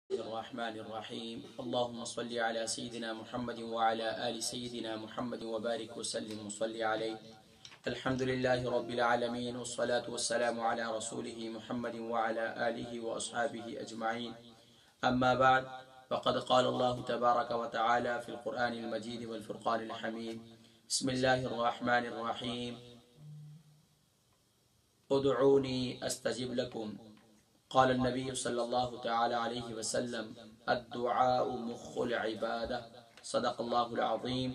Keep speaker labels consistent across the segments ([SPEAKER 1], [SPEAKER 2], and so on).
[SPEAKER 1] Bismillahirrahmanirrahim. Allahumma salli ala Sayyidina Muhammadin wa ala ali Sayyidina Muhammadin wa barik wa sallim wa salli alayhi. Alhamdulillahi Rabbil Alameen wa salatu wa salamu ala Rasulihi Muhammadin wa ala alihi wa ashabihi ajma'in. Amma ba'd, faqad qala Allahu tabaraka wa ta'ala fil Qur'anil Majid wal Furqanil Hamid. Bismillahirrahmanirrahim. Ud'uni astajib lakum. قال النبي صلى الله تعالى عليه وسلم الدعاء مخ العبادة صدق الله العظيم.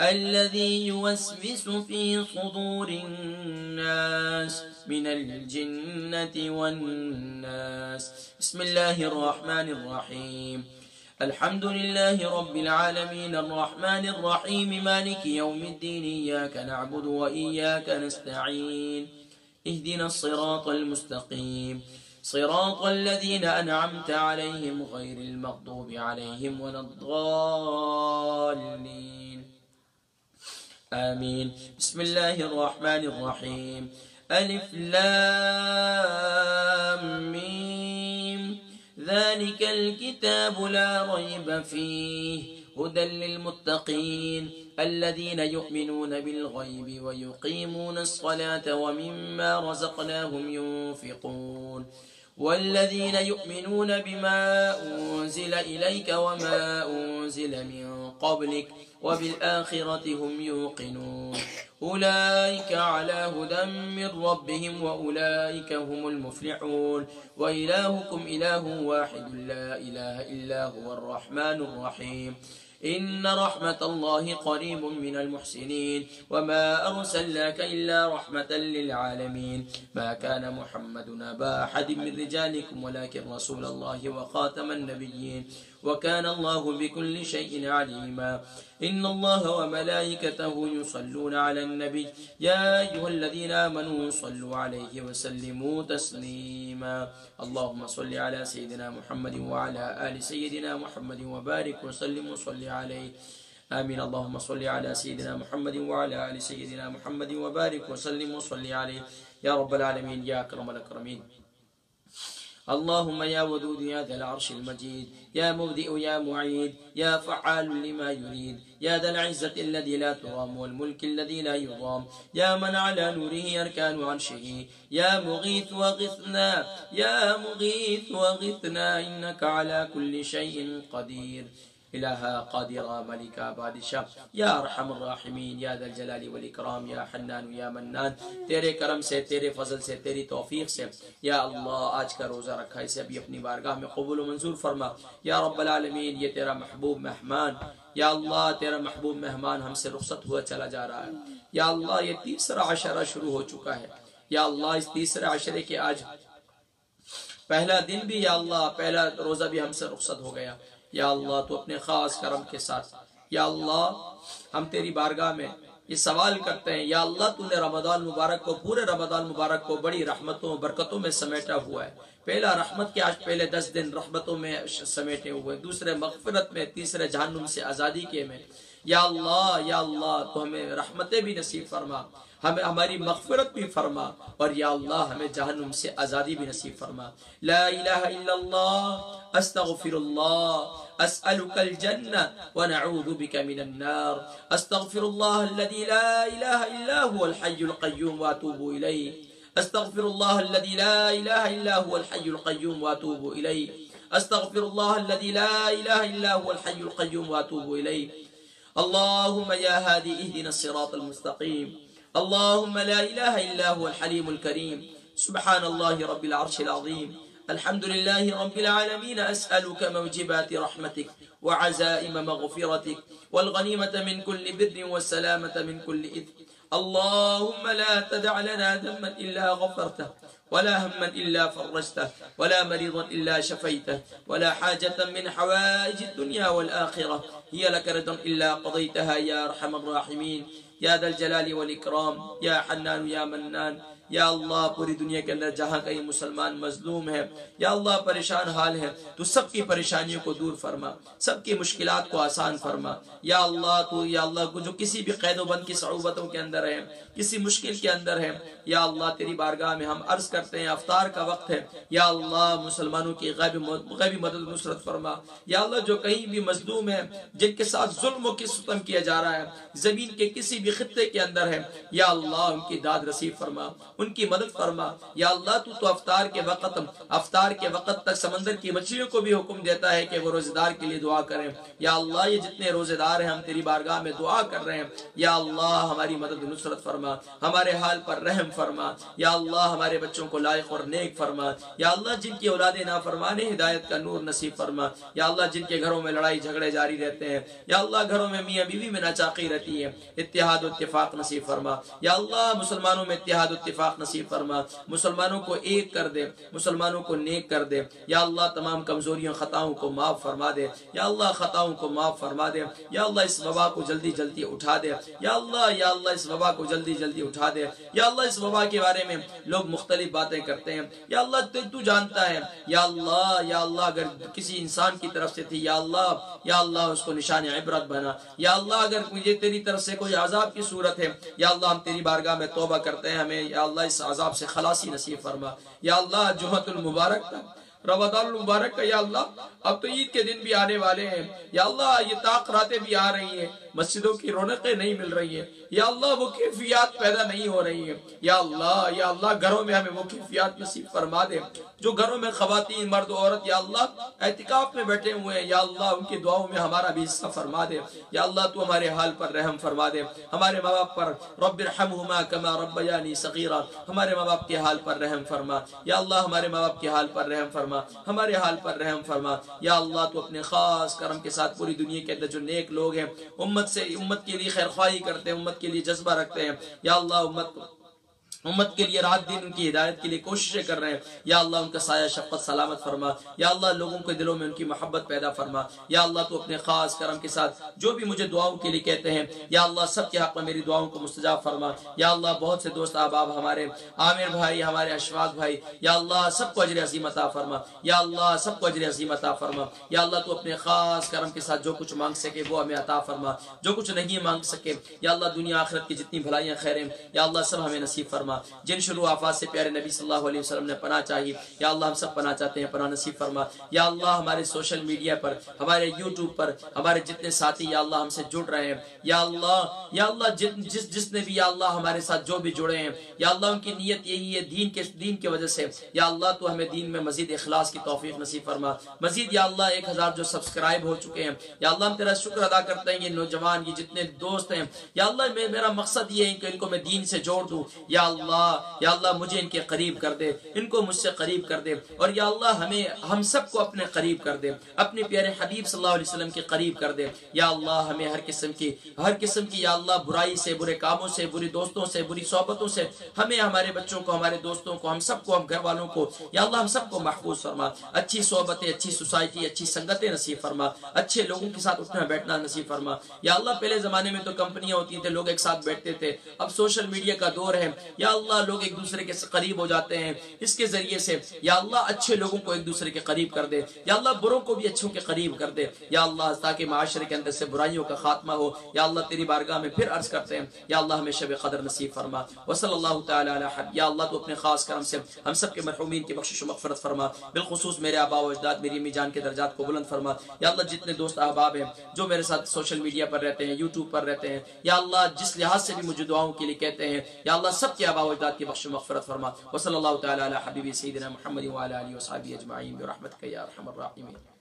[SPEAKER 1] الذي يوسوس في صدور الناس من الجنة والناس। بسم الله الرحمن الرحيم. الحمد لله رب العالمين الرحمن الرحيم مالك يوم الدين إياك نعبد وإياك نستعين اهدنا الصراط المستقيم صراط الذين أنعمت عليهم غير المغضوب عليهم ولا الضالين آمين. بسم الله الرحمن الرحيم. ألف لام ميم ذلك الكتاب لا ريب فيه هدى للمتقين الذين يؤمنون بالغيب ويقيمون الصلاة ومما رزقناهم ينفقون والذين يؤمنون بما أنزل إليك وما أنزل من قبلك وبالآخرة هم يوقنون أولئك على هدى من ربهم وأولئك هم المفلحون وإلهكم إله واحد لا إله إلا هو الرحمن الرحيم. إن رحمة الله قريب من المحسنين وما أرسلناك إلا رحمة للعالمين ما كان محمد أبا أحد من رجالكم ولكن رسول الله وخاتم النبيين وكان الله بكل شيء عليما إن الله وملائكته يصلون على النبي يا أيها الذين آمنوا صلوا عليه وسلموا تسليما اللهم صل على سيدنا محمد وعلى آل سيدنا محمد وبارك وسلم وصل عليه آمين اللهم صل على سيدنا محمد وعلى آل سيدنا محمد وبارك وسلم وصل عليه يا رب العالمين يا أكرم الأكرمين اللهم يا ودود يا ذا العرش المجيد يا مبدئ يا معيد يا فعال لما يريد يا ذا العزة الذي لا ترام والملك الذي لا يضام يا من على نوره أركان عرشه يا مغيث وغثنا يا مغيث وغثنا إنك على كل شيء قدير الہ قادرہ ملکہ بادشاہ یا ارحم الراحمین یا ذا الجلال والاکرام یا حنان یا منان، تیرے کرم سے، تیرے فضل سے، تیری توفیق سے یا اللہ آج کا روزہ رکھا اسے ابھی اپنی بارگاہ میں قبول و منظور فرما یا رب العالمین۔ یہ تیرا محبوب مہمان یا اللہ، تیرا محبوب مہمان ہم سے رخصت ہوا چلا جا رہا ہے یا اللہ۔ یہ تیسرا عشرہ شروع ہو چکا ہے یا اللہ، اس تیسرے عشرے کے آج پہلا دن بھی یا اللہ، پہلا روزہ بھی ہم سے رخصت ہو گیا یا اللہ۔ تو اپنے خاص کرم کے ساتھ یا اللہ ہم تیری بارگاہ میں یہ سوال کرتے ہیں یا اللہ، تو نے رمضان مبارک کو، پورے رمضان مبارک کو بڑی رحمتوں برکتوں میں سمیٹا ہوا ہے۔ پہلا رحمت کے آج پہلے 10 دن رحمتوں میں سمیٹے ہوئے، دوسرے مغفرت میں، تیسرے جہنم سے آزادی کے میں یا اللہ تو ہمیں رحمتیں بھی نصیب فرما، ہمیں ہماری مغفرت بھی فرما اور یا اللہ ہمیں جہنم سے آزادی بھی نصیب فرما۔ لا الہ الا اللہ استغفر اللہ اسألك الجنة ونعوذ بك من النار استغفر الله الذي لا إله إلا هو الحي القيوم واتوب إليه استغفر الله الذي لا إله إلا هو الحي القيوم واتوب إليه استغفر الله الذي لا إله إلا هو الحي القيوم واتوب إليه اللهم يا هادي اهدنا الصراط المستقيم اللهم لا إله إلا هو الحليم الكريم سبحان الله رب العرش العظيم الحمد لله رب العالمين أسألك موجبات رحمتك وعزائم مغفرتك والغنيمة من كل بر والسلامة من كل إثم اللهم لا تدع لنا ذنبا إلا غفرته ولا هما إلا فرجته ولا مريضا إلا شفيته ولا حاجة من حوائج الدنيا والآخرة هي لك رضا إلا قضيتها يا أرحم الراحمين یا ذا الجلال والاکرام یا حنان یا منان یا اللہ۔ پوری دنیا کے اندر جہاں کہیں مسلمان مظلوم ہے یا اللہ، پریشان حال ہے، تو سب کی پریشانیوں کو دور فرما، سب کی مشکلات کو آسان فرما یا اللہ۔ تو یا اللہ جو کسی بھی قید و بند کی صعوبتوں کے اندر ہے، کسی مشکل کے اندر ہے یا اللہ، تیری بارگاہ میں ہم عرض کرتے ہیں افطار کا وقت ہے یا اللہ، مسلمانوں کی غیبی مدد نصرت فرما یا اللہ۔ جو کہیں بھی مظلوم ہے، جن کے ساتھ ظلم و ستم کیا جا رہا ہے زمین کے کسی بھی خطے کے اندر ہے یا اللہ، ان کی داد رسیب فرما، ان کی مدد فرما یا اللہ۔ تو افطار کے وقت تک سمندر کی مچھلیوں کو بھی حکم دیتا ہے کہ وہ روزے دار کے لیے دعا کریں یا اللہ۔ یہ جتنے روزے دار ہیں ہم تیری بارگاہ میں دعا کر رہے ہیں یا اللہ، ہماری مدد نصرت فرما، ہمارے حال پر رحم فرما یا اللہ۔ ہمارے بچوں کو لائق اور نیک فرما یا اللہ، جن کی اولادیں نافرمان ہیں ہدایت کا نور نصیب فرما یا اللہ۔ جن کے گھروں میں لڑائی جھگڑے جاری رہتے ہیں یا اللہ، گھروں میں میاں بیوی میں ناچاقی رہتی ہے، اتحاد و اتفاق نصیب فرما یا اللہ۔ مسلمانوں میں اتحاد و اتفاق نصیب فرما، مسلمانوں کو ایک کر دے، مسلمانوں کو نیک کر دے یا اللہ۔ تمام کمزوریوں خطاؤں کو معاف فرما دے یا اللہ، خطاؤں کو معاف فرما دے یا اللہ۔ اس وبا کو جلدی جلدی اٹھا دے یا اللہ، یا اللہ اس وبا کو جلدی جلدی اٹھا دے یا اللہ۔ اس وبا کے بارے میں لوگ مختلف باتیں کرتے ہیں یا اللہ، تو جانتا ہے یا اللہ۔ یا اللہ، اگر کسی انسان کی طرف سے تھی یا اللہ، یا اللہ اس کو نشان عبرت بنا یا اللہ۔ اگر یہ تیری طرف سے کوئی عذاب کی صورت ہے یا اللہ، ہم تیری بارگاہ میں توبہ کرتے ہیں، ہمیں یا اللہ اس عذاب سے خلاصی نصیب فرما یا اللہ۔ جمعۃ المبارک کا، رمضان المبارک کا یا اللہ، اب تو عید کے دن بھی آنے والے ہیں یا اللہ۔ یہ طاق راتیں بھی آ رہی ہیں، مسجدوں کی رونقیں نہیں مل رہی ہیں یا اللہ، وہ کیفیات پیدا نہیں ہو رہی ہیں یا اللہ۔ یا اللہ، گھروں میں ہمیں وہ کیفیات نصیب فرما دے جو گھروں میں خواتین مرد و عورت یا اللہ اعتکاف میں بیٹھے ہوئے ہیں یا اللہ، ان کی دعاؤں میں ہمارا بھی حصہ فرما دے یا اللہ۔ تو ہمارے حال پر رحم فرما دے، ہمارے ماں باپ پر رب ارحمہما کما ربیانی صغیرا، ہمارے ماں باپ کے حال پر رحم فرما یا اللہ، ہمارے ماں باپ کے حال پر رحم فرما فرما، ہمارے حال پر رحم فرما۔ یا اللہ تو اپنے خاص کرم کے ساتھ پوری دنیا کے اندر جو نیک لوگ ہیں، امت کے لیے خیر خواہی کرتے ہیں، امت کے لیے جذبہ رکھتے ہیں، یا اللہ امت کے لیے رات دن ان کی ہدایت کے لیے کوششیں کر رہے ہیں، یا اللہ ان کا سایہ شفقت سلامت فرما۔ یا اللہ لوگوں کے دلوں میں ان کی محبت پیدا فرما۔ یا اللہ تو اپنے خاص کرم کے ساتھ جو بھی مجھے دعاؤں کے لیے کہتے ہیں، یا اللہ سب کے حق میں میری دعاؤں کو مستجاب فرما۔ یا اللہ بہت سے دوست احباب ہمارے عامر بھائی، ہمارے اشفاق بھائی، یا اللہ سب کو اجر عظیم عطا فرما۔ یا اللہ سب کو اجر عظیم عطا فرما۔ یا اللہ تو اپنے خاص کرم کے ساتھ جو کچھ مانگ سکے وہ ہمیں عطا فرما، جو کچھ نہیں مانگ سکے یا اللہ دنیا آخرت کی جتنی بھلائیاں خیریں یا اللہ سب ہمیں نصیب فرما۔ جن شروع آفات سے پیارے نبی صلی اللہ علیہ وسلم نے پناہ چاہی، یا اللہ ہم سب پناہ چاہتے ہیں، پناہ نصیب فرما۔ یا اللہ ہمارے سوشل میڈیا پر، ہمارے یوٹیوب پر ہمارے جتنے ساتھی یا اللہ ہم سے جڑ رہے ہیں، یا اللہ جس نے بھی یا اللہ ہمارے ساتھ جو بھی جڑے ہیں، یا اللہ ان کی نیت یہی ہے دین کی وجہ سے، یا اللہ تو ہمیں دین میں مزید اخلاص کی توفیق نصیب فرما۔ مزید یا اللہ 1000 جو سبسکرائب ہو چکے ہیں، یا اللہ ہم تیرا شکر ادا کرتے ہیں، یہ نوجوان یہ جتنے دوست ہیں، یا اللہ میرا مقصد یہ ہے کہ ان کو میں دین سے جوڑ دوں، یا اللہ مجھے ان کے قریب کر دے، ان کو مجھ سے قریب کر دے، اور یا اللہ ہم سب کو اپنے قریب کر دے، اپنے پیارے حبیب صلی اللہ علیہ وسلم کے قریب کر دے۔ یا اللہ ہمیں ہر قسم کی یا اللہ برائی سے، برے کاموں سے، بری دوستوں سے، بری صحبتوں سے ہمیں، ہمارے بچوں کو، ہمارے دوستوں کو، ہم سب کو، ہم گھر والوں کو یا اللہ ہم سب کو محفوظ فرما۔ اچھی صحبتیں، اچھی سوسائٹی، اچھی سنگتیں نصیب فرما، اچھے لوگوں کے ساتھ اٹھنا بیٹھنا نصیب فرما۔ یا اللہ پہلے زمانے میں تو کمپنیاں ہوتی تھے، لوگ ایک ساتھ بیٹھتے تھے، اب سوشل میڈیا کا دور ہے، یا اللہ لوگ ایک دوسرے کے قریب ہو جاتے ہیں اس کے ذریعے سے، یا اللہ اچھے لوگوں کو ایک دوسرے کے قریب کر دے، یا اللہ بروں کو بھی اچھوں کے قریب کر دے، یا اللہ تاکہ معاشرے کے اندر سے برائیوں کا خاتمہ ہو۔ یا اللہ تیری بارگاہ میں پھر عرض کرتے ہیں، یا اللہ ہمیں شب قدر نصیب فرما۔ وصلی اللہ تعالی علی حبیبہ، یا اللہ تو اپنے خاص کرم سے ہم سب کے مرحومین کی بخشش و مغفرت فرما، بالخصوص میرے آبا و اجداد، میری امی جان کے درجات کو بلند فرما۔ یا اللہ جتنے دوست احباب ہیں جو میرے ساتھ سوشل میڈیا پر رہتے ہیں، یوٹیوب پر رہتے ہیں، یا اللہ جس لحاظ سے بھی مجھے دعاؤں کے لیے کہتے ہیں، یا اللہ سب کے آبا و اجداد کی بخشش و مغفرت فرما۔ وصلی اللہ تعالی علی حبیبی سیدنا محمد وعلی آلہ وصحبہ اجمعین برحمتک یا ارحم الراحمین۔